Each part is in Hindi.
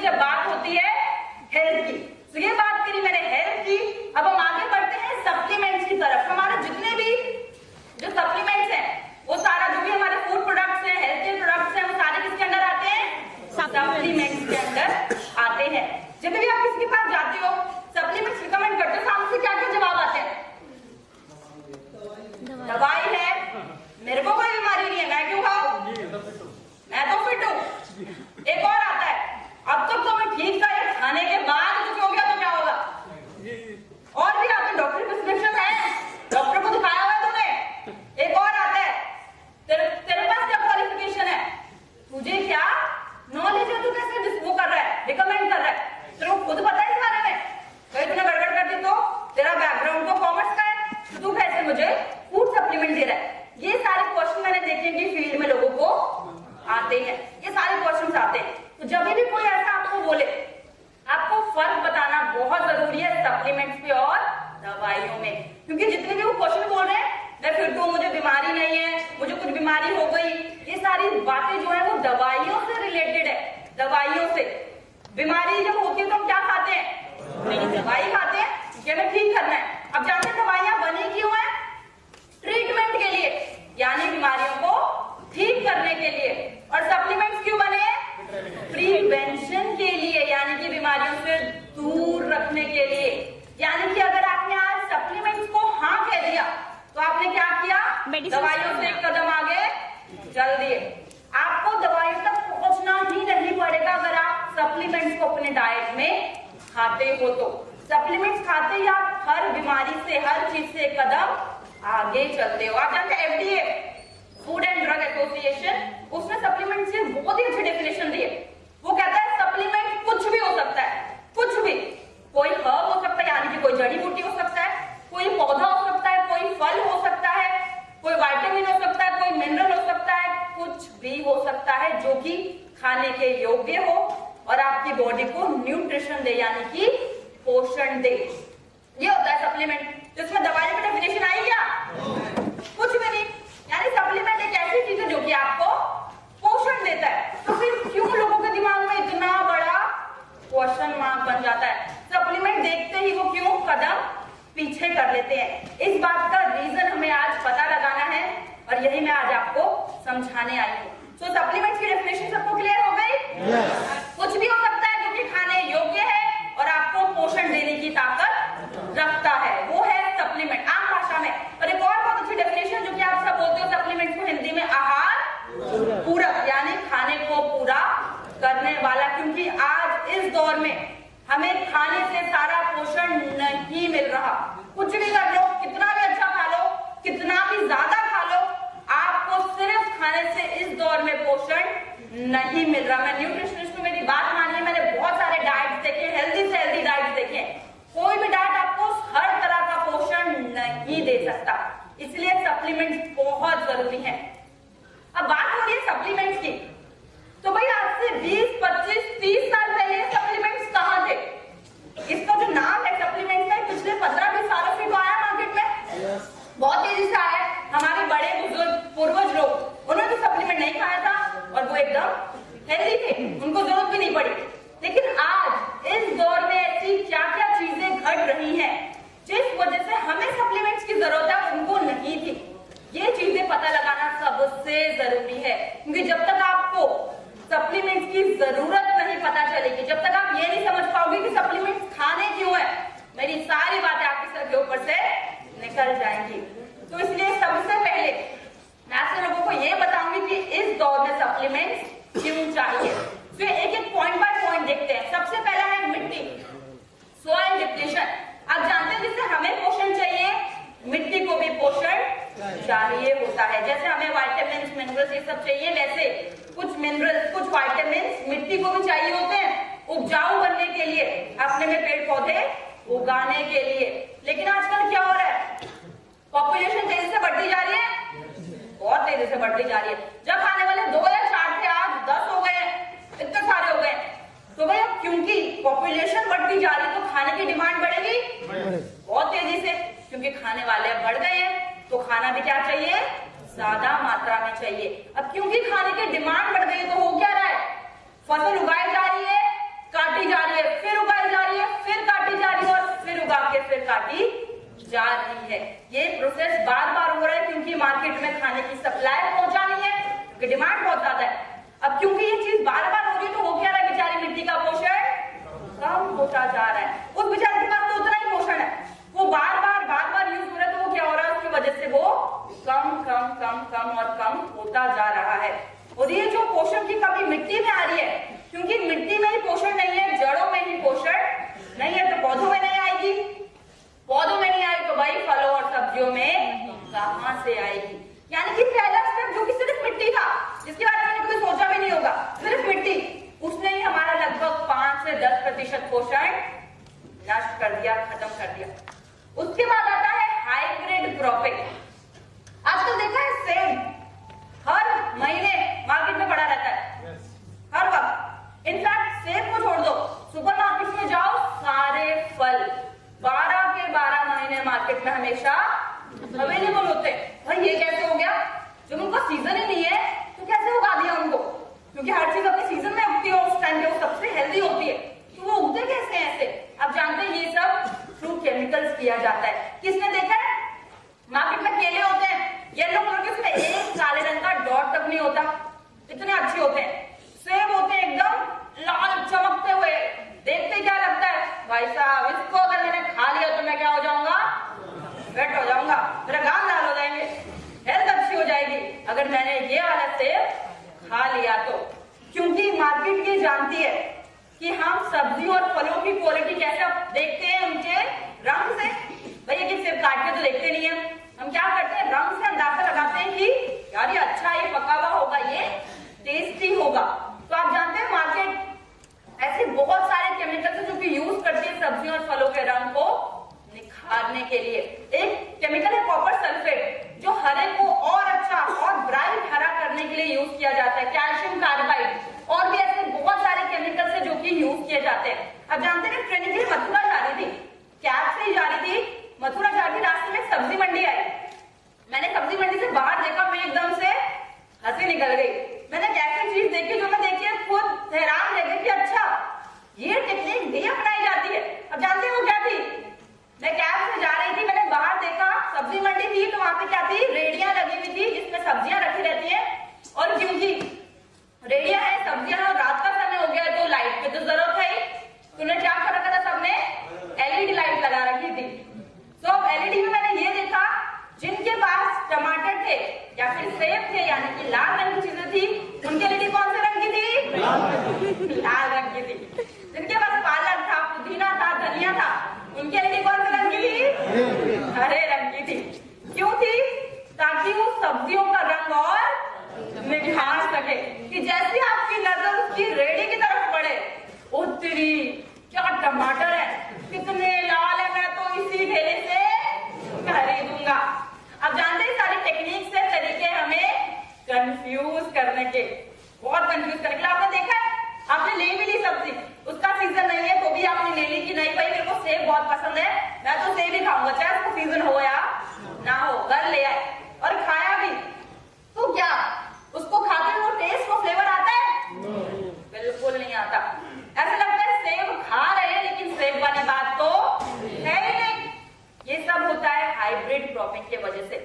जब बात होती है हेल्थ की। तो ये बात करी मैंने हेल्थ की। अब हम आगे बढ़ते हैं सप्लीमेंट्स की तरफ। हमारे जितने भी जो सप्लीमेंट्स हैं वो सारा जो भी हमारे फूड प्रोडक्ट्स हैं, हेल्थ केयर प्रोडक्ट्स हैं, वो सारे किसके अंदर आते हैं? सप्लीमेंट्स के अंदर आते हैं। जब भी आप किसी के पास जाते हो सप्लीमेंट्स रिकमेंड करते हो, सामने से क्या क्या जवाब आते हैं? दवाई है, मेरे को कोई बीमारी नहीं है, मैं क्यों खाऊं, मैं तो फिट हूं। एक और आता है, अब तक तो मैं ठीक था, ये खाने के बाद कुछ हो गया तो क्या होगा? और भी आपने डॉक्टर प्रिस्क्रिप्शन है, डॉक्टर को दिखाया हुआ है तुमने। एक और आता है, तेरे पास क्या क्वालिफिकेशन है, तुझे क्या नॉलेज है, तू कैसे वो कर रहा है, रिकमेंड कर रहा है, तेरे को खुद पता है इस बारे में? कहीं तूने गड़बड़ कर दी तो तेरा बैकग्राउंड तो कॉमर्स का है, तो तू कैसे मुझे फूड सप्लीमेंट दे रहा है? ये सारे क्वेश्चन मैंने देखे कि फील्ड में लोगों को आते हैं, ये सारे क्वेश्चंस आते हैं। तो जब भी कोई ऐसा आपको बोले, आपको फर्क बताना बहुत जरूरी है सप्लीमेंट्स पे और दवाइयों में, क्योंकि जितने भी वो क्वेश्चन बोल रहे हैं, मैं फिर तो मुझे बीमारी नहीं है, मुझे कुछ बीमारी हो गई, ये सारी बातें जो है वो दवाइयों से रिलेटेड है। दवाइयों से बीमारी जब होती है तो हम क्या खाते हैं? दवाई खाते हैं कि हमें ठीक करना है। अब जानते हैं दवाइयां बनी क्यों है? ट्रीटमेंट के लिए, यानी बीमारियों को ठीक करने के लिए। और सप्लीमेंट्स क्यों बने? प्रिवेंशन के लिए, यानी कि बीमारियों से दूर रखने के लिए। यानी कि अगर आपने आज सप्लीमेंट्स को हाँ कह दिया तो आपने क्या किया? दवाइयों से एक कदम आगे चल दिए। आपको दवाइयों तक पहुंचना ही नहीं पड़ेगा अगर आप सप्लीमेंट्स को अपने डाइट में खाते हो तो। सप्लीमेंट्स खाते ही आप हर बीमारी से, हर चीज से एक कदम आगे चलते हो। आप जानते हैं FDA, food and drug association, उसने सप्लीमेंट से बहुत ही अच्छी डेफिनेशन दी है। वो कहता है सप्लीमेंट कुछ भी हो सकता है, कुछ भी। कोई हर्ब हो सकता है, यानी कि कोई जड़ी बूटी हो सकता है, कोई पौधा हो सकता है, कोई फल हो सकता है, कोई विटामिन हो सकता है, कोई मिनरल हो सकता है, कुछ भी हो सकता है जो कि खाने के योग्य हो और आपकी बॉडी को न्यूट्रिशन दे, यानी कि पोषण दे। ये होता है सप्लीमेंट। जिसमें दवाई की डेफिनेशन आई क्या? कुछ भी नहीं। यानी सप्लीमेंट एक ऐसी चीज है जो कि आपको पोषण देता है। तो फिर क्यों लोगों के दिमाग में इतना बड़ा क्वेश्चन मार्क बन जाता है? सप्लीमेंट देखते ही वो क्यों कदम पीछे कर लेते हैं? इस बात का रीजन हमें आज पता लगाना है और यही मैं आज आपको समझाने आई हूँ। तो सप्लीमेंट्स की डेफिनेशन सबको क्लियर हो गई? कुछ भी हो सकता है जो कि खाने योग्य है और आपको पोषण देने की ताकत रखता है, वो है सप्लीमेंट आम भाषा में। और एक और बहुत अच्छी डेफिनेशन जो कि आप सब बोलते हो सप्लीमेंट्स को हिंदी में आहार पूरक, यानी खाने को पूरा करने वाला। क्योंकि आज इस दौर में हमें खाने से सारा पोषण नहीं मिल रहा। कुछ भी कर लो, कितना भी अच्छा खा लो, कितना भी ज्यादा खा लो, आपको सिर्फ खाने से इस दौर में पोषण नहीं मिल रहा। मैं न्यूट्रिशनिस्ट हूं, मेरी बात मानिए, मैंने बहुत सारे डाइट्स देखे, हेल्दी से हेल्दी डाइट्स देखे। कोई भी डाइट आपको हर तरह का पोषण नहीं दे सकता, इसलिए सप्लीमेंट्स बहुत जरूरी है। अब बात हो रही है सप्लीमेंट्स की, तो भाई आज से 20, 25, 30 साल पहले सप्लीमेंट्स कहां थे? इसका जो नाम है सप्लीमेंट्स का, पिछले 15-20 सालों से तो आया मार्केट में, बहुत तेजी से आया। हमारे बड़े बुजुर्ग पूर्वज लोग, उन्होंने तो सप्लीमेंट नहीं खाया था और वो एकदम हेल्दी थे, उनको जरूरत भी नहीं पड़ी। लेकिन आज इस दौर में ऐसी क्या क्या चीजें घट रही हैं जिस वजह से हमें सप्लीमेंट्स की जरूरत है, उनको नहीं थी। ये चीजें पता लगाना सबसे जरूरी है, क्योंकि जब तक आपको सप्लीमेंट्स की जरूरत नहीं पता चलेगी, जब तक आप ये नहीं समझ पाओगे कि सप्लीमेंट्स खाने क्यों है, मेरी सारी बातें आपके सर के ऊपर से निकल जाएंगी। तो इसलिए सबसे पहले मैं आपसे लोगों को ये बताऊंगी कि इस दौर में सप्लीमेंट्स क्यों चाहिए। तो एक एक पॉइंट बाय पॉइंट देखते हैं। सबसे पहला है मिट्टी, सॉइल डिप्लीशन। आप जानते हैं जिससे हमें पोषण चाहिए, मिट्टी को भी पोषण चाहिए होता है। जैसे हमें विटामिन्स, मिनरल्स ये सब चाहिए, वैसे कुछ मिनरल्स, कुछ विटामिन्स मिट्टी को भी चाहिए होते हैं उपजाऊ बनने के लिए, अपने में पेड़ पौधे उगाने के लिए। लेकिन आजकल क्या हो रहा है? पॉपुलेशन तेजी से बढ़ती जा रही है, बहुत तेजी से बढ़ती जा रही है। जब खाने वाले 2 या 4 थे, आज 10 हो गए, इतने सारे हो गए। तो भाई अब क्योंकि पॉपुलेशन बढ़ती जा रही है तो खाने की डिमांड बढ़ेगी बहुत तेजी से, क्योंकि खाने वाले अब बढ़ गए हैं तो खाना भी क्या चाहिए? ज्यादा मात्रा में चाहिए। अब क्योंकि खाने की डिमांड बढ़ गई तो हो क्या रहा है? फसल उगाई जा रही है, काटी जा रही है, फिर उगाई जा रही है, फिर काटी जा रही है और फिर उगा के फिर काटी जा रही है। ये प्रोसेस बार बार हो रहा है क्योंकि मार्केट में खाने की सप्लाई पहुंचा नहीं है, क्योंकि डिमांड बहुत ज्यादा है। अब क्योंकि ये चीज बार बार हो रही है तो हो क्या रहा है, बेचारी मिट्टी का पोषण कम होता जा रहा है। उस बेचारे के पास तो उतना ही पोषण है, वो बार बार यूज हो रहा है, तो वो क्या हो रहा है, उसकी वजह से वो कम और कम होता जा रहा है। और ये जो पोषण की कमी मिट्टी में आ रही है, क्योंकि मिट्टी में ही पोषण नहीं है, जड़ों में ही पोषण नहीं है, तो पौधों में नहीं आएगी, पौधों में नहीं आएगी तो भाई फलों और सब्जियों में कहां से आएगी। यानी कि पहला स्टेप जो कि सिर्फ मिट्टी था, जिसके बारे में कभी सोचा भी नहीं होगा, सिर्फ मिट्टी, उसने ही हमारा लगभग 5 से 10% पोषण नष्ट कर दिया, खत्म कर दिया। उसके बाद आता है हाइब्रिड क्रॉपिंग। आजकल देखा है सेब हर महीने मार्केट में पड़ा रहता है, हर वक्त। इनफैक्ट सेब को छोड़ दो, सुपरमार्केट में जाओ, सारे फल 12 के 12 महीने मार्केट में हमेशा अवेलेबल होते हैं। भाई ये कैसे हो गया, जब उनका सीजन ही नहीं है तो कैसे उगा दिया उनको, क्योंकि हर चीज अपने सीजन में उगती है, उस टाइम पे वो सबसे हेल्दी होती है, तो वो उगते कैसे हैं ऐसे। आप जानते हैं ये सब थ्रू केमिकल्स किया जाता है। किसने देखा है, मार्केट में केले होते हैं येलो कलर के, उसमें एक काले रंग का डॉट तक नहीं होता, इतने अच्छे होते हैं। सेब होते हैं एकदम लाल चमकते हुए, देखते क्या लगता है, भाई साहब इसको अगर मैंने खा लिया तो मैं क्या हो जाऊंगा, वेट हो जाऊंगा, मेरा गाल लाल हो जाएंगे, हेल्थ अच्छी हो जाएगी अगर मैंने ये वाला सेब खा लिया तो। क्योंकि मार्केट ये जानती है कि हम सब्जी और फलों की क्वालिटी कैसे देखते हैं, उनके रंग से। भैया कि सेब काट के तो देखते नहीं है, हम क्या करते हैं, रंग से अंदाजा लगाते हैं कि यार ये अच्छा, ये पका हुआ होगा, ये टेस्टी होगा। तो आप जानते हैं मार्केट ऐसे बहुत सारे केमिकल्स जो कि यूज करती है सब्जियों और फलों के रंग को निखारने के लिए। एक केमिकल है कॉपर सल्फेट, जो हरे को और अच्छा और ब्राइट हरा करने के लिए यूज किया जाता है। कैल्शियम कार्बाइड और भी ऐसे बहुत सारे केमिकल्स है जो कि यूज किए जाते हैं। अब जानते हैं ट्रेनिंग के लिए मथुरा जा रही थी, कैब से ही जा रही थी, मथुरा जा रही, रास्ते में सब्जी मंडी आई। मैंने सब्जी मंडी से बाहर देखा, मैं एकदम से हंसी निकल गई। मैंने कैसी चीज देखी जो मैं देखिए खुद हैरान रह गई कि अच्छा ये टेक्निक भी अपनाई जाती है। अब जानते हैं वो क्या थी, मैं कैब से जा रही थी, मैंने बाहर देखा सब्जी मंडी थी, तो वहां पे क्या थी, रेडियां लगी हुई थी जिसमें सब्जियां रखी रहती है। और क्योंकि रेडियां है, सब्जियां, और रात का समय हो गया तो लाइट की तो जरूरत है ही, तो उन्हें क्या कर रखा था, सबने एलईडी लाइट लगा रखी थी। तो अब एलईडी में मैंने ये देखा, जिनके पास टमाटर थे या फिर सेब थे, यानी कि लाल रंग की चीजें थी, उनके एलईडी कौन से रंग की थी, लाल रंग की थी। जिनके पास पालक था, पुदीना था, धनिया था, उनकी एलईडी कौन से रंग की थी, हरे रंग की थी। क्यों थी, ताकि वो सब्जियों का रंग और निखार सके, कि जैसे आपकी नजर उसकी रेडी की तरफ पड़े, उतरी क्या टमाटर है, कितने लाल है, मैं तो इसी ठेले से खरीदूंगा। अब जानते हैं सारी टेक्निक से तरीके हमें कंफ्यूज करने के, बहुत कंफ्यूज करने के लिए। आपने देखा है, आपने ले भी ली सब्जी, उसका सीजन नहीं है तो भी आपने ले ली कि नहीं भाई मेरे को सेब बहुत पसंद है, मैं तो सेब ही खाऊंगा, चाहे उसका सीजन हो या ना हो। घर ले आए और खाया भी, तो क्या उसको खाते हुए वो टेस्ट, वो फ्लेवर आता है, बिल्कुल नहीं आता। ऐसा लगता है सेब खा रहे हैं लेकिन सेब वाली बात तो है ही नहीं। ये सब होता है हाइब्रिड क्रॉपिंग की वजह से।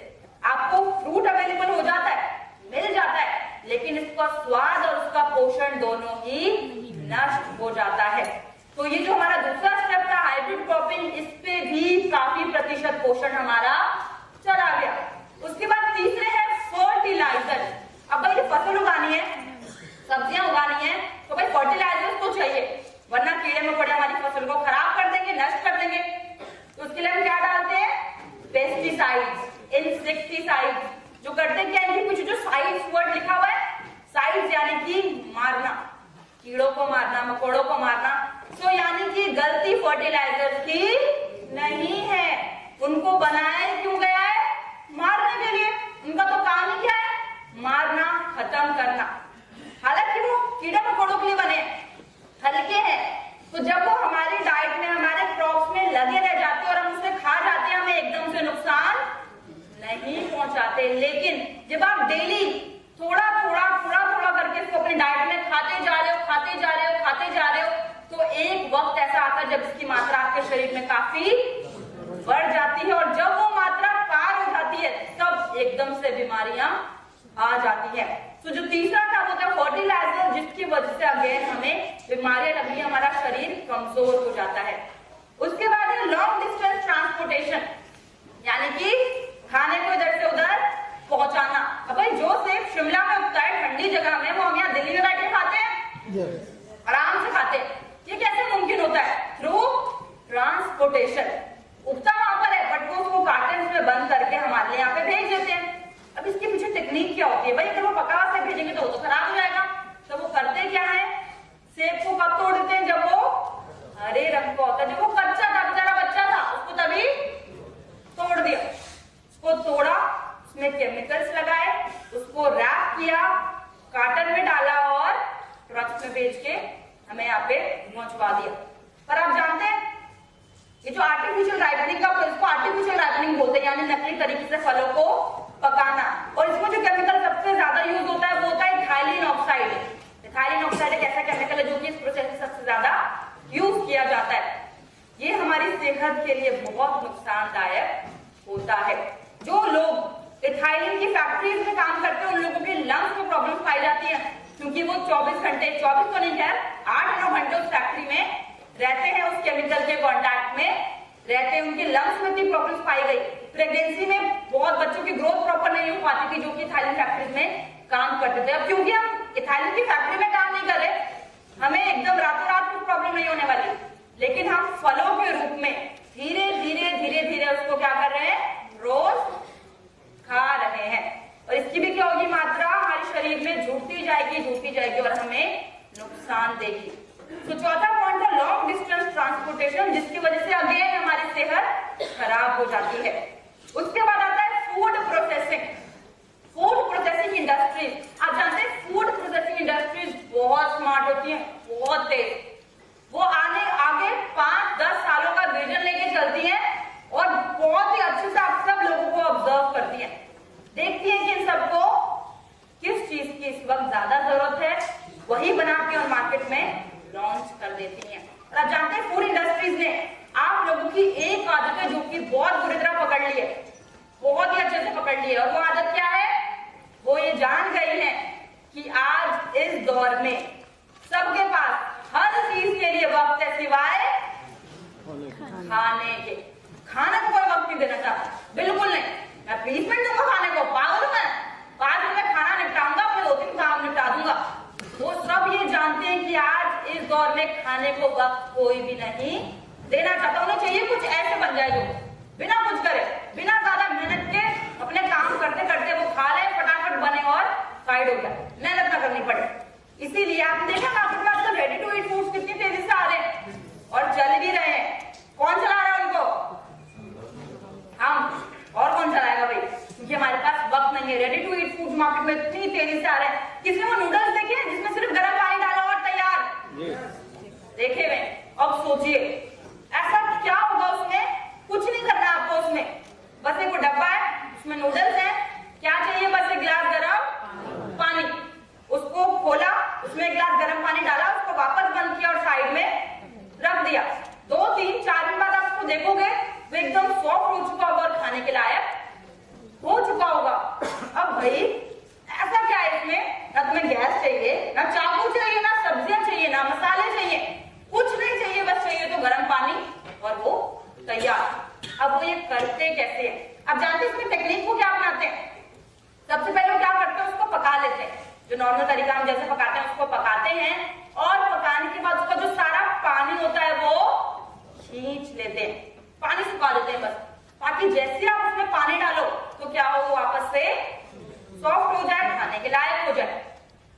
आपको फ्रूट अवेलेबल हो जाता है, मिल जाता है, लेकिन इसका स्वाद और उसका पोषण दोनों ही नष्ट हो जाता है। तो ये जो हमारा दूसरा स्टेप था हाइब्रिड क्रॉपिंग, इस पे भी काफी प्रतिशत पोषण हमारा चला गया। उसके बाद तीसरे है फर्टिलाइजर। अब भाई फसल उगानी है, सब्जियां उगानी है, तो भाई फर्टिलाइजर तो चाहिए, वरना कीड़े मकोड़े हमारी फसल को खराब कर देंगे, नष्ट कर देंगे। तो उसके लिए हम क्या डालते हैं, पेस्टिसाइड्स, इंसेक्टिसाइड्स। जो करते क्या है, कुछ जो साइड्स वर्ड लिखा हुआ है, साइड्स यानी कि मारना, कीड़ों को मारना, मकोड़ों को मारना। तो यानी कि गलती फर्टिलाइजर की नहीं है, उनको बनाया क्यों गया है, मारने के लिए। उनका तो काम ही क्या है, मारना, खत्म करना। हालांकि वो कीड़े मकोड़ों के लिए बने, हल्के हैं, तो जब वो हमारी डाइट में, हमारे क्रॉप्स में लगे रह जाते और हम उसे खा जाते हैं, हमें एकदम से नुकसान नहीं पहुंचाते। लेकिन जब आप डेली थोड़ा थोड़ा करके इसको अपनी डाइट में खाते जा रहे हो, तो एक वक्त ऐसा आता है जब इसकी मात्रा आपके शरीर में काफी बढ़ जाती है, और जब वो मात्रा पार हो जाती है तब एकदम से बीमारियां आ जाती है। तो जो तीसरा था वो था फर्टिलाइजर, जिसकी वजह से अगेन हमें बीमारियां लगनी, हमारा शरीर कमजोर हो जाता है। उसके बाद है लॉन्ग डिस्टेंस ट्रांसपोर्टेशन, यानी कि खाने को इधर से उधर पहुंचाना। अब भाई जो सेब शिमला में उगता है ठंडी जगह में, वो हम यहाँ दिल्ली में बैठे खाते हैं, आराम से खाते हैं। ये कैसे मुमकिन होता है? Through transportation. उगता वहां पर है बट वो उसको कार्टन में बंद करके हमारे लिए यहाँ पे भेज देते हैं। अब इसके पीछे टेक्निक क्या होती है भाई? अगर वो पका हुआ सेब भेजेंगे तो वो तो खराब हो जाएगा, तो वो करते क्या है, सेब को कब तोड़ देते हैं? जब वो हरे रंग का होता है। जब वो कच्चा था, बेचारा बच्चा था, उसको तभी तोड़ दिया, उसको तोड़ा, उसमें केमिकल्स लगाए, उसको रैप किया, कार्टन में डाला और ट्रक में भेज के हमें यहाँ पे पहुंचवा दिया। पर आप जानते हैं ये जो आर्टिफिशियल राइपनिंग का, इसको आर्टिफिशियल राइपनिंग बोलते हैं, यानी नकली तरीके से फलों को पकाना। और इसमें जो केमिकल सबसे ज्यादा यूज होता है वो होता है इथाइलिन ऑक्साइड। इथाइलिन ऑक्साइड एक ऐसा केमिकल है जो कि इस प्रोसेस में सबसे ज्यादा यूज किया जाता है। ये हमारी सेहत के लिए बहुत नुकसानदायक होता है। जो लोग इथाइलिन की फैक्ट्रीज में काम करते हैं उन लोगों के लंग्स में प्रॉब्लम पाई जाती है, क्योंकि वो 24 घंटे, 24 तो नहीं खैर 8-9 घंटे उस फैक्ट्री में रहते हैं, उस केमिकल के कांटेक्ट में रहते हैं, उनके लंग्स में इतनी प्रॉब्लम्स पाई गई। प्रेगनेंसी में बहुत बच्चों की ग्रोथ प्रॉपर नहीं हो पाती थी जो कि इथाइलिन फैक्ट्रीज में काम करते थे। अब क्योंकि हम इथाइलिन की फैक्ट्री में काम नहीं कर रहे, हमें एकदम रातों रात कुछ प्रॉब्लम नहीं होने वाली, लेकिन हम फलों के रूप में धीरे धीरे धीरे धीरे उसको क्या कर रहे हैं, रोज खा रहे हैं, और इसकी भी क्या होगी, मात्रा हमारे शरीर में जुड़ती जाएगी और हमें नुकसान देगी। तो चौथा पॉइंट था लॉन्ग डिस्टेंस ट्रांसपोर्टेशन, जिसकी वजह से अगेन हमारी सेहत खराब हो जाती है। उसके बाद आता है food processing. Food processing industries, आप जानते हैं फूड प्रोसेसिंग इंडस्ट्रीज बहुत स्मार्ट होती है, बहुत तेज। वो आगे 5-10 सालों का विजन लेके चलती है और बहुत ही अच्छे से आप सब लोगों को ऑब्जर्व करती है, देखती है कि इन सबको किस चीज की इस वक्त ज्यादा जरूरत है, वही बना के और मार्केट में लॉन्च कर देती हैं। और आप जानते हैं फूड इंडस्ट्रीज ने आप लोगों की एक आदत है जो कि बहुत बुरी तरह पकड़ ली है, बहुत ही अच्छे से पकड़ ली है, और वो आदत क्या है, वो ये जान गई है कि आज इस दौर में सबके पास हर चीज के लिए वक्त है सिवाय खाने के। खाने को कोई वक्त नहीं देना चाहता, बिल्कुल नहीं। मैं 20 मिनट दूंगा खाने को, पागल मैं 5 मिनट में खाना निपटाऊंगा, अपने 2-3 काम निपटा दूंगा। वो सब ये जानते हैं कि आज इस दौर में खाने को वक्त कोई भी नहीं देना चाहता। उन्हें चाहिए कुछ ऐसे बन जाए जो बिना कुछ करे, बिना ज्यादा मेहनत के अपने काम करते करते वो खा ले, फटाफट बने और साइड हो गया, मेहनत ना करनी पड़े। इसीलिए आपने देखा ना आपके पास तो रेडी टू ईट फूड्स कितनी तेजी से आ रहे हैं और चल भी रहे हैं। कौन चला रहा है उनको? हम। और कौन चलाएगा भाई, क्योंकि हमारे पास वक्त नहीं है। Ready to eat food market में इतनी तेजी से आ रहे हैं। किसी वो नूडल्स देखे हैं जिसमें सिर्फ गर्म पानी डाला और तैयार, देखे हुए? अब सोचिए ऐसा क्या होगा, उसमें कुछ नहीं करना आपको, उसमें बस एक डब्बा है, उसमें नूडल्स है, क्या चाहिए, बस एक गिलास गर्म पानी, उसको खोला, उसमें एक गिलास गर्म पानी डाला, उसको वापस बंद किया और साइड में रख दिया। 2-3-4 दिन बाद आप उसको देखोगे वो एकदम सॉफ्ट हो चुका होगा और खाने के लायक हो चुका होगा। अब भाई ऐसा क्या है इसमें, ना तुम्हें गैस चाहिए, ना चाकू चाहिए, ना सब्जियां चाहिए, ना मसाले चाहिए, कुछ नहीं चाहिए, बस चाहिए तो गर्म पानी और वो तैयार। अब वो ये करते कैसे हैं? अब जानते हैं इसमें टेक्निक को क्या अपनाते हैं? सबसे पहले वो क्या करते हैं, उसको पका लेते हैं, जो नॉर्मल तरीका हम जैसे पकाते हैं उसको पकाते हैं, और पकाने के बाद उसका जो सारा पानी होता है वो खींच लेते हैं, पानी सुखा देते हैं बस, ताकि जैसे आप उसमें पानी डालो तो क्या हो, वापस से सॉफ्ट हो जाए, खाने के लायक हो जाए।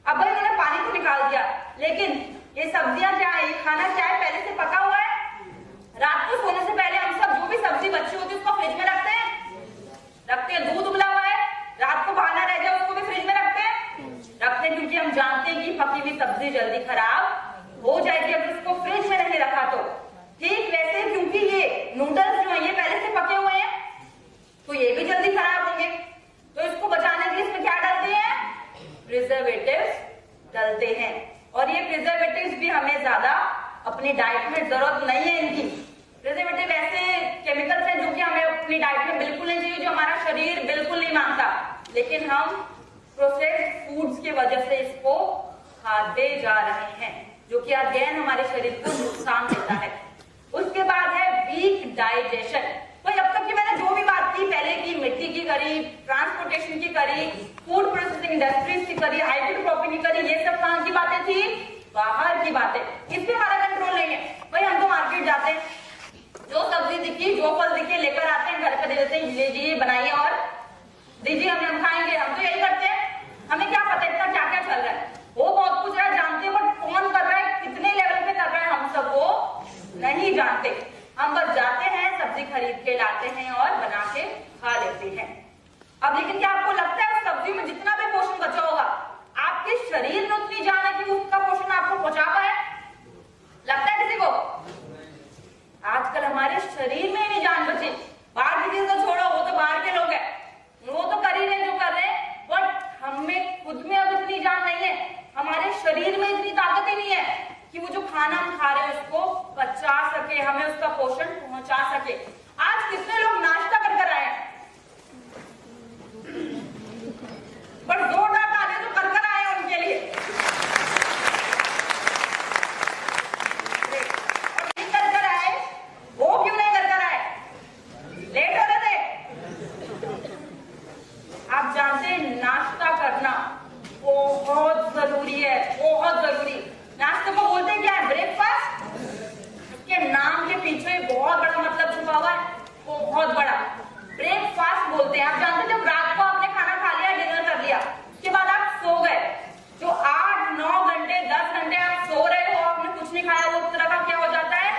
अब भाई मैंने पानी को निकाल दिया, लेकिन ये सब्जियां क्या है, ये खाना क्या है, पहले से पका हुआ है। रात को सोने से पहले हम सब जो भी सब्जी बची होती है उसको फ्रिज में रखते हैं। दूध उबला हुआ है, रात को बहाना रह जाए उसको भी फ्रिज में रखते हैं, क्योंकि हम जानते हैं कि पकी हुई सब्जी जल्दी खराब हो जाएगी अगर उसको फ्रिज में नहीं रखा तो। ठीक वैसे क्योंकि ये नूडल्स जो है ये पहले से पके हुए हैं तो ये भी जल्दी खराब होंगे, तो इसको बचाने के लिए इसमें क्या डालते हैं, प्रिजर्वेटिव्स डालते हैं। और ये प्रिजर्वेटिव्स भी हमें ज्यादा अपनी डाइट में जरूरत नहीं है इनकी। प्रिजर्वेटिव ऐसे केमिकल्स हैं जो कि हमें अपनी डाइट में बिल्कुल नहीं चाहिए, जो हमारा शरीर बिल्कुल नहीं मांगता, लेकिन हम प्रोसेस्ड फूड्स की वजह से इसको खाते जा रहे हैं, जो कि अगेन हमारे शरीर को नुकसान देता है। उसके बाद है वीक डाइजेशन। तो अब तक की मैंने जो भी बात की, पहले की मिट्टी की करी, ट्रांसपोर्टेशन की करी, फूड प्रोसेसिंग इंडस्ट्रीज की करी, हाइड्रोट्रॉपी की करी, ये सब कहां की बातें थी? बाहर की बातें। इस पे हमारा कंट्रोल नहीं है भाई। हम तो मार्केट जाते हैं, जो सब्जी दिखी, जो फल दिखे लेकर आते हैं, घर पे दे देते हैं, लीजिए बनाइए और दीजिए हमें, हम खाएंगे। हम तो यही करते हैं। हमें क्या पता इतना क्या क्या चल रहा है, वो बहुत कुछ है जानते हैं, बट कौन कर रहा है, कितने लेवल पे कर रहा है, हम सब वो नहीं जानते। हम बस जाते हैं, सब्जी खरीद के लाते हैं और बना के खा लेते हैं। अब लेकिन क्या आपको लगता है उस सब्जी में जितना भी पोषण बचा होगा, आपके शरीर में उतनी जान है कि उसका पोषण आपको पहुंचा पाए? लगता है किसी को? आजकल हमारे शरीर में नहीं जान बची। बाहर की चीज तो छोड़ो, वो तो बाहर के लोग हैं, वो तो कर ही रहे जो कर रहे हैं, बट हमें खुद में अब इतनी जान नहीं है, हमारे शरीर में इतनी ताकत ही नहीं है कि वो जो खाना हम खा रहे हैं उसको पचा सके, हमें उसका पोषण पहुंचा सके। आज कितने लोग नाश्ता कर आए हैं, पर जोरदार तालियां तो कर आए हैं उनके लिए। और नहीं कर आए, वो क्यों नहीं कर आए? लेट हो रहे थे। आप जानते हैं नाश्ता करना बहुत जरूरी है, बहुत जरूरी। नाश्ते को बोलते हैं क्या है? ब्रेकफास्ट। इसके नाम के पीछे बहुत बड़ा मतलब छुपा हुआ है, बहुत बड़ा। ब्रेकफास्ट बोलते हैं। आप जानते हैं जब रात को आपने खाना खा लिया, डिनर कर लिया, उसके बाद आप सो गए, जो 8-9 घंटे 10 घंटे आप सो रहे हो, आपने कुछ नहीं खाया, वो तरह का क्या हो जाता है?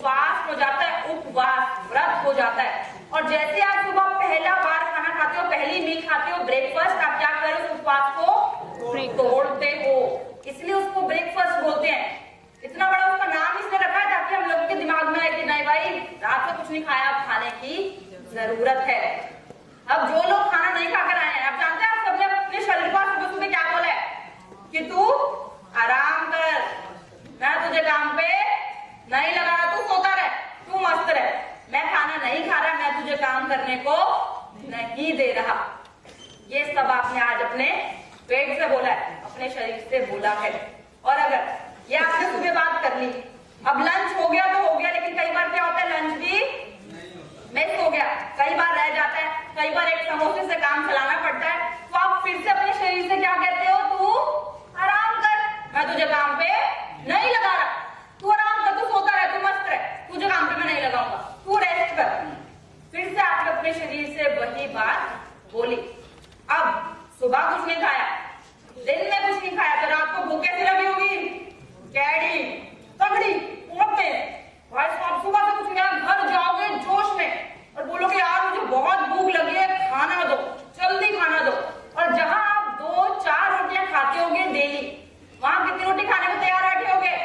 फास्ट हो जाता है, उपवास, व्रत हो जाता है। और जैसे आप सुबह पहला बार खाना खाते हो, पहली मील खाते हो, ब्रेकफास्ट, आप क्या करो? उस उपवास को तोड़ते हो, इसलिए उसको ब्रेकफास्ट बोलते हैं। इतना बड़ा उसका नाम इसने रखा है ताकि हम लोगों के दिमाग में है कि नहीं भाई रात को कुछ नहीं खाया, अब खाने की जरूरत है। अब जो लोग खाना नहीं खाकर आए हैं, आप जानते हैं आप सबने अपने शरीर को सुबह सुबह क्या बोला है कि तू आराम कर, मैं तुझे काम पे नहीं लगा रहा, तू सोता रहे, तू मस्त रहे, मैं खाना नहीं खा रहा, मैं तुझे काम करने को नहीं दे रहा। ये सब आपने आज अपने पेट से बोला है, अपने शरीर से बोला है। और अगर ये आपने सुबह बात कर ली, अब लंच हो गया तो हो गया, लेकिन कई बार क्या होता है लंच भी मिस हो गया, कई बार रह जाता है, कई बार एक समोसे से काम चलाना पड़ता है, तो आप फिर से अपने शरीर से क्या कहते हो? तू आराम कर, मैं तुझे काम पे नहीं लगा रहा, तू आराम कर, तू सोता रहे, तू मस्त रहे, तुझे काम पे मैं नहीं लगाऊंगा, तू रेस्ट कर। फिर से आपने अपने शरीर से वही बात बोली। अब सुबह कुछ नहीं खाया, दिन में कुछ नहीं खाया, तो रात को भूख कैसी लगी होगी? कैडी, तगड़ी, बहुत तेज। भाई साहब सुबह से कुछ नहीं खाया, घर जाओगे जोश में और बोलोगे यार मुझे बहुत भूख लगी है, खाना दो, जल्दी खाना दो। और जहां आप 2-4 रोटियां खाते होगे डेली, वहां कितनी रोटी खाने को तैयार बैठे होगे?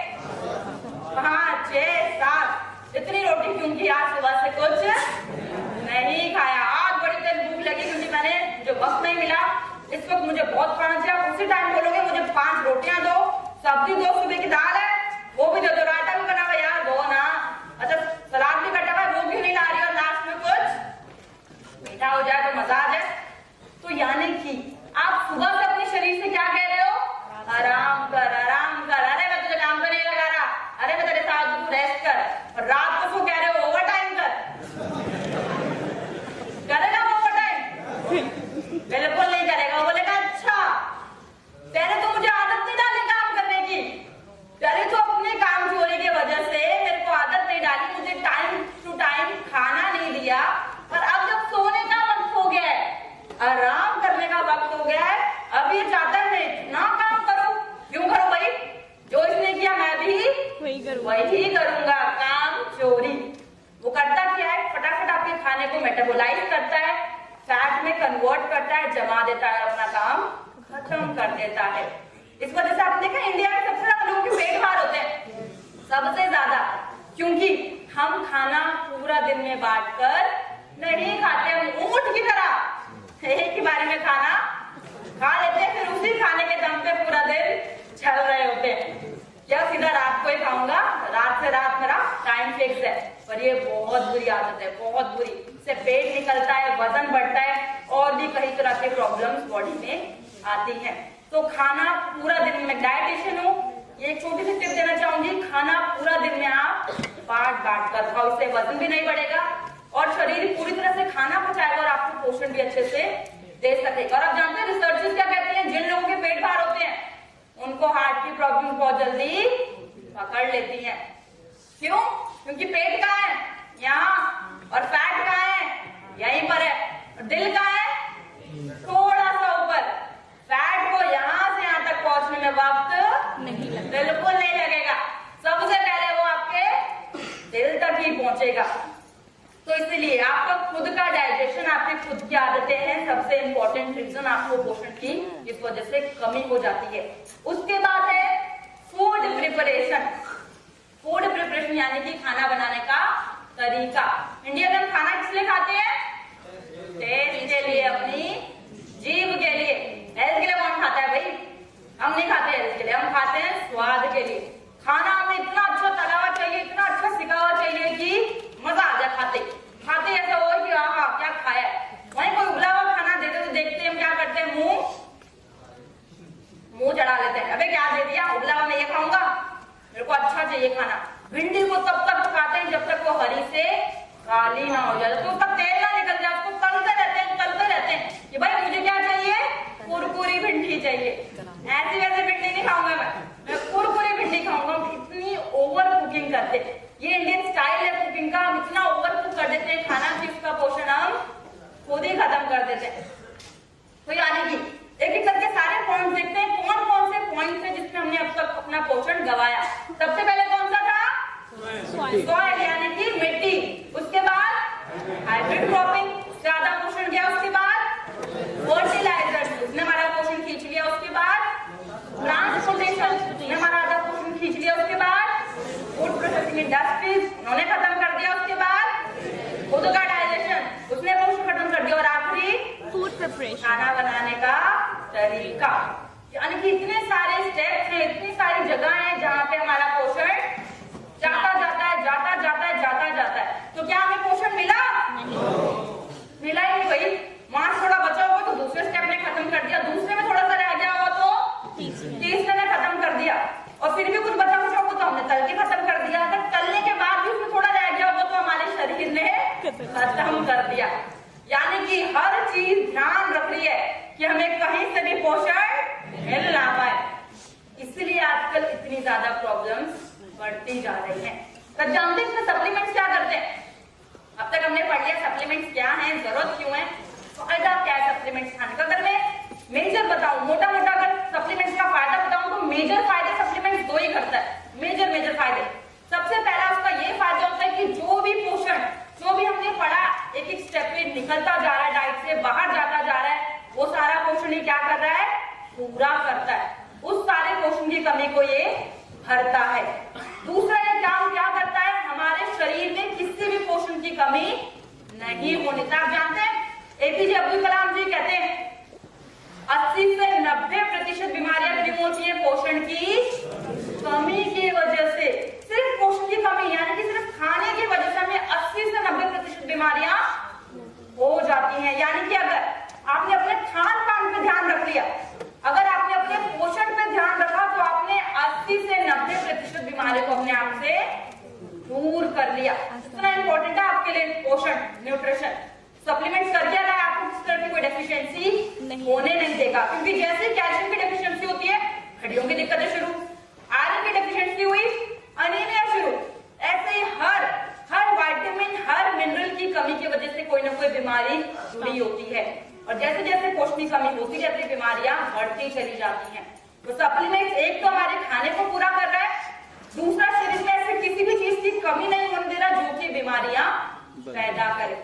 5, 6, 7। इतनी रोटी क्योंकि आज सुबह से कुछ नहीं खाया। आज बड़ी तेज भूख लगी क्योंकि मैंने जो वक्त नहीं मिला, इस वक्त मुझे बहुत खाना चाहिए। आप उसी टाइम बोलोगे मुझे 5 रोटियां दो, सब्जी दो, सुबह की दाल है वो भी दे दो, रायता भी बना हुआ यार दो ना, अच्छा सलाद भी कटा हुआ है वो क्यों नहीं ला रही, और लास्ट में कुछ मीठा हो जाए तो मजा आ जाए। तो यानी कि आप सुबह से अपने शरीर से क्या कह रहे हो? आराम कर, आराम कर, अरे मैं तुझे काम पे नहीं लगा रहा, अरे मैं तेरे साथ तू रेस्ट कर। और रात को क्यों कह रहे हो? ओवर टाइम कर, करेगा वो ओवर टाइम? बिल्कुल नहीं करेगा। वो बोलेगा अच्छा तेरे तो मुझे आदत नहीं डाली काम करने की, तेरे तो अपने काम चोरी की वजह से मेरे को आदत नहीं डाली, मुझे टाइम टू टाइम खाना नहीं दिया, और अब जब सोने का वक्त हो गया है, आराम करने का वक्त हो गया है, अब ये चाहता है मैं इतना काम करूं। क्यों करूं भाई? जो इसने किया मैं भी वही करूंगा, काम चोरी। वो करता क्या है? फटाफट आपके खाने को मेटाबोलाइज करता है, फैट में कन्वर्ट करता है, जमा देता है, अपना काम खत्म कर देता है। इस वजह से आपने देखा इंडिया में सबसे ज्यादा लोगों के पेट बाहर होते हैं, सबसे ज्यादा, क्योंकि हम खाना पूरा दिन में बांटकर नहीं खाते। हम ऊंट की तरह एक ही बारे में खाना खा लेते हैं, फिर उसी खाने के दम पे पूरा दिन चल रहे होते हैं। या सीधा रात को ही खाऊंगा, ये बहुत बुरी आदत है, बहुत बुरी। इससे पेट निकलता है, वजन बढ़ता है और भी कई तरह के प्रॉब्लम्स बॉडी में आती हैं। तो खाना पूरा दिन में, डाइटिशियन हूँ, ये एक छोटी सी टिप देना चाहूंगी, खाना पूरा दिन में आप बांट कर खाओ, इससे वजन भी नहीं बढ़ेगा और शरीर पूरी तरह से खाना पचाएगा और आपको पोषण भी अच्छे से दे सकेगा। और आप जानते हैं रिसर्चर्स क्या कहते हैं, जिन लोगों के पेट बाहर होते हैं उनको हार्ट की प्रॉब्लम बहुत जल्दी पकड़ लेती है। क्यों? क्योंकि पेट कहाँ है? यहाँ। और फैट कहाँ है? यहीं पर है। और दिल कहाँ है? थोड़ा सा ऊपर। फैट को यहाँ से यहाँ तक पहुंचने में वक्त बिल्कुल नहीं लगेगा, सबसे पहले वो आपके दिल तक ही पहुंचेगा। तो इसलिए आपका खुद का डाइजेशन, आपकी खुद की आदतें हैं सबसे इंपॉर्टेंट रीजन आपको पोषण की इस वजह से कमी हो जाती है। उसके बाद है फूड प्रिपरेशन। फूड प्रिपरेशन यानी कि खाना बनाने का तरीका। इंडिया में हम खाना किस लिए खाते हैं? टेस्ट के लिए, अपनी जीभ के लिए। हेल्थ के लिए कौन खाता है भाई? हम नहीं खाते हेल्थ के लिए, हम खाते हैं स्वाद के लिए। खाना हमें इतना अच्छा तला हुआ चाहिए, इतना अच्छा सिका हुआ चाहिए कि मजा आ जाए खाते खाते, ऐसा हो कि हाँ क्या खाया है। वहीं कोई उबला हुआ खाना देते तो देखते हैं हम क्या करते हैं, मुंह चढ़ा लेते हैं, अबे क्या दे दिया, उबला हुआ मैं ये खाऊंगा, मेरे को अच्छा चाहिए खाना। भिंडी को तब तक पकाते हैं जब तक वो हरी से काली ना हो जाए, तो उसका तेल ना निकल जाए, उसको तलते रहते हैं कि भाई मुझे क्या चाहिए, कुरकुरी भिंडी चाहिए। ऐसी वैसे भिंडी नहीं खाऊंगा मैं कुरकुरी भिंडी खाऊंगा। इतनी ओवर कुकिंग करते, ये इंडियन स्टाइल है कुकिंग का, हम इतना ओवर कुक कर देते हैं खाना कि उसका पोषण हम खुद ही खत्म कर देते हैं। तो यानी कि एक एक करके सारे पॉइंट देखते हैं, कौन कौन से पॉइंट थे जिसमें हमने अब तक अपना पोषण गवाया। सबसे पहले कौन सा था? सॉइल यानी कि मिट्टी। उसके बाद हाइब्रिड क्रॉपिंग, ज्यादा पोषण गया। उसके बाद फर्टिलाइजर्स, उसने हमारा पोषण खींच लिया। उसके बाद ट्रांसपोर्टेशन, उसने हमारा आधा पोषण खींच लिया। उसके बाद फूड प्रोसेसिंग इंडस्ट्रीज, उन्होंने खत्म कर दिया। उसके बाद खुद का डाइजेशन, उसने पोषण खत्म कर दिया। और आखिरी फूड प्रिपरेशन, खाना बनाने का तरीका। यानी कि इतने सारे स्टेप्स हैं, इतनी सारी जगह हैं जहाँ पे हमारा पोषण जाता है। तो क्या हमें पोषण मिला? मिला ही नहीं भाई। वहां थोड़ा बचा हुआ तो दूसरे स्टेप ने खत्म कर दिया, दूसरे में थोड़ा सा रह गया हुआ तो तीसरे ने खत्म कर दिया, और फिर भी कुछ बचा हुआ तो हमने तल के खत्म कर दिया। अगर तलने के बाद भी उसमें थोड़ा रह गया हुआ तो हमारे शरीर ने खत्म कर दिया। यानी कि हर चीज ध्यान रख रही है कि हमें कहीं से भी पोषण मिल ना पाए। इसलिए आजकल इतनी ज्यादा प्रॉब्लम्स बढ़ती जा रही हैं। तो जानते हैं इसमें सप्लीमेंट्स क्या करते हैं? अब तक हमने पढ़ लिया सप्लीमेंट्स क्या हैं, जरूरत क्यों है, फायदा क्या है सप्लीमेंट्स खाने का। अगर मैं मेजर बताऊं, मोटा अगर सप्लीमेंट्स का फायदा बताऊं तो मेजर फायदे सप्लीमेंट्स दो ही करता है। मेजर फायदे, सबसे पहला उसका ये फायदा होता है कि जो भी पोषण, जो भी हमने पढ़ा एक एक स्टेप पे निकलता जा रहा है, डाइट से बाहर जाता जा रहा है, वो सारा पोषण ही क्या कर रहा है, पूरा करता है। उस सारे पोषण की कमी को ये भरता है। दूसरा ये काम क्या करता है, हमारे शरीर में किसी भी पोषण की कमी नहीं होने देता। आप जानते हैं एपीजे अब्दुल कलाम जी कहते हैं 80 से 90% बीमारियां क्यों होती है? पोषण की कमी की वजह से। सिर्फ पोषण की कमी यानी कि सिर्फ खाने की वजह से हमें 80 से 90% बीमारियां हो जाती हैं। यानी कि अगर आपने अपने खान पान पे ध्यान रख लिया, अगर आपने अपने पोषण पे ध्यान रखा तो आपने 80 से 90% बीमारियों को अपने आप से दूर कर लिया। इतना इंपॉर्टेंट है आपके लिए पोषण, न्यूट्रिशन। सप्लीमेंट्स कर दिया है आपको किस तरह की कोई डेफिशिएंसी होने नहीं देगा, क्योंकि जैसे कैल्शियम की डेफिशिएंसी होती है हड्डियों की दिक्कतें शुरू, आयरन की डेफिशिएंसी हुई अनीमिया शुरू। ऐसे ही हर विटामिन, हर मिनरल की कमी की वजह से कोई ना कोई बीमारी जुड़ी होती है। और जैसे जैसे पोषण की कमी होती जाती है बीमारियां बढ़ती चली जाती हैं। तो सप्लीमेंट्स एक तो हमारे खाने को पूरा कर रहा है, दूसरा शरीर में ऐसे किसी भी चीज की कमी नहीं होने दे रहा जो कि बीमारियां पैदा करे।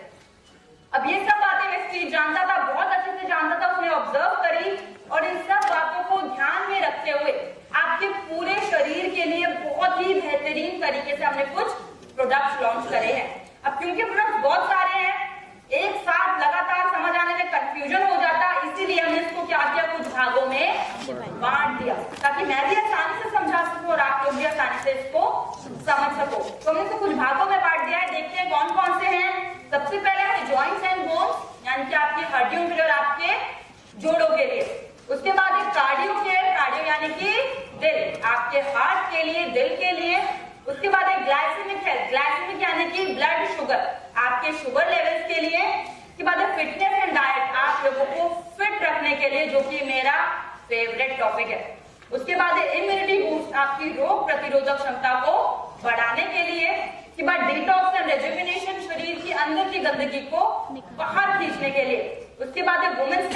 अब ये सब बातें व्यक्ति जानता था, बहुत अच्छे से जानता था, उसने ऑब्जर्व करी और इन सब बातों को ध्यान में रखते हुए आपके पूरे शरीर के लिए बहुत ही बेहतरीन तरीके से हमने कुछ प्रोडक्ट्स लॉन्च करे हैं। अब क्योंकि प्रोडक्ट्स बहुत सारे हैं, एक साथ लगातार समझ आने में कंफ्यूजन हो जाता, इसीलिए हमने इसको क्या किया, कुछ भागों में बांट दिया ताकि मैं भी आसानी से समझा सकूं और आप लोग भी आसानी से इसको समझ सको। तो हमने इसको कुछ भागों में बांट दिया है, देखते हैं कौन कौन से हैं। सबसे पहले है जॉइंट्स एंड बोन्स, यानी कि आपकी हड्डियों के लिए और आपके जोड़ों के लिए। उसके बाद एक कार्डियो केयर, कार्डियो यानी कि दिल, आपके हार्ट के लिए, दिल के लिए। उसके बाद एक ग्लाइसेमिक हेल्थ, ग्लाइसेमिक यानी कि ब्लड शुगर, आपके शुगर लेवल्स के लिए। उसके बाद फिटनेस एंड डाइट, आप लोगों को फिट रखने के लिए, जो कि मेरा फेवरेट टॉपिक है। उसके बाद इम्यूनिटी बूस्ट, आपकी रोग प्रतिरोधक क्षमता को बढ़ाने के लिए। उसके बाद डिटॉक्स एंड रेजुविनेशन, शरीर की अंदर की गंदगी को बाहर खींचने के लिए। उसके बाद वुमेन्स